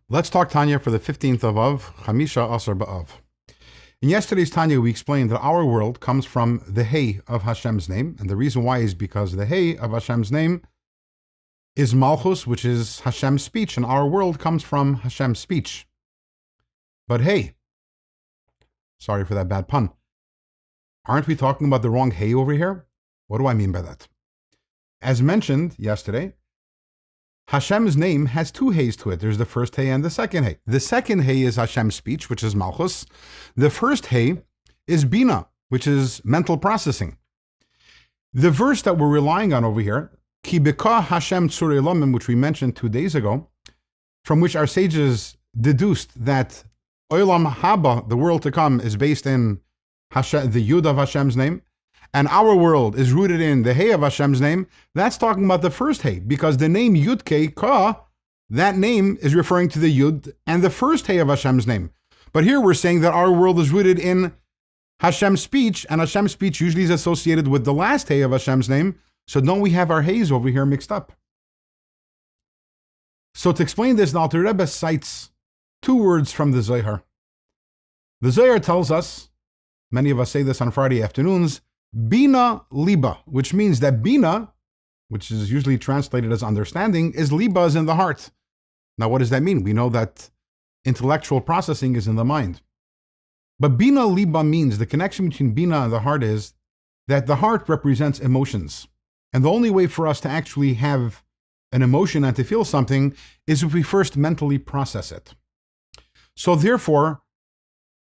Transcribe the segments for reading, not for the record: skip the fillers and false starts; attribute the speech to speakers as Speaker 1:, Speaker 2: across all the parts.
Speaker 1: Let's talk Tanya for the 15th of Av, Chamisha Asar B'Av. In yesterday's Tanya, we explained that our world comes from the Hey of Hashem's name, and the reason why is because the Hey of Hashem's name is Malchus, which is Hashem's speech, and our world comes from Hashem's speech. But hey, sorry for that bad pun, aren't we talking about the wrong Hey over here? What do I mean by that? As mentioned yesterday, Hashem's name has two Heys to it. There's the first Hey and the second Hey. The second Hey is Hashem's speech, which is Malchus. The first Hey is Bina, which is mental processing. The verse that we're relying on over here, Ki beka Hashem tzurei lomim, which we mentioned 2 days ago, from which our sages deduced that Olam Haba, the world to come, is based in Hashem, the Yud of Hashem's name, and our world is rooted in the Hey of Hashem's name. That's talking about the first Hey, because the name Yud Kei Ka, that name is referring to the Yud and the first Hey of Hashem's name. But here we're saying that our world is rooted in Hashem's speech, and Hashem's speech usually is associated with the last Hey of Hashem's name. So don't we have our Heys over here mixed up? So to explain this, the Alter Rebbe cites 2 words from the Zohar. The Zohar tells us, many of us say this on Friday afternoons, Bina Liba, which means that Bina, which is usually translated as understanding, is Liba, is in the heart. Now what does that mean? We know that intellectual processing is in the mind. But Bina Liba means the connection between Bina and the heart is that the heart represents emotions. And the only way for us to actually have an emotion and to feel something is if we first mentally process it. So therefore,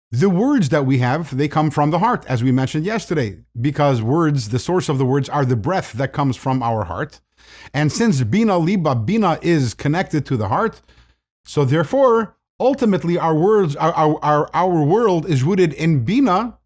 Speaker 1: the words that we have, they come from the heart, as we mentioned yesterday, because words, the source of the words, are the breath that comes from our heart. And since Bina Liba, Bina is connected to the heart, so therefore, ultimately, our world is rooted in Bina,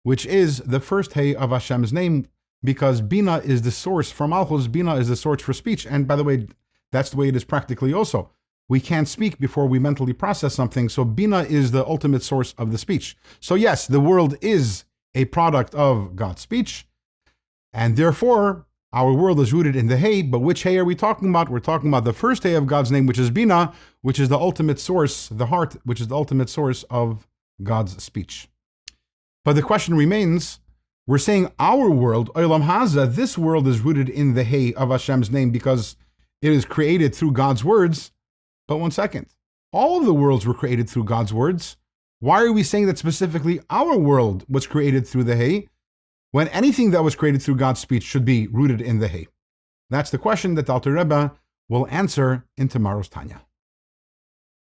Speaker 1: which is the first Hey of Hashem's name, because Bina is the source for Malchus, Bina is the source for speech. And by the way, that's the way it is practically also. We can't speak before we mentally process something, so Bina is the ultimate source of the speech. So yes, the world is a product of God's speech, and therefore, our world is rooted in the Hey, but which Hey are we talking about? We're talking about the first Hey of God's name, which is Bina, which is the ultimate source, the heart, which is the ultimate source of God's speech. But the question remains, we're saying our world, Olam Haza, this world is rooted in the Hey of Hashem's name because it is created through God's words. But one second, all of the worlds were created through God's words. Why are we saying that specifically our world was created through the Hey, when anything that was created through God's speech should be rooted in the Hey? That's the question that Alter Rebbe will answer in tomorrow's Tanya.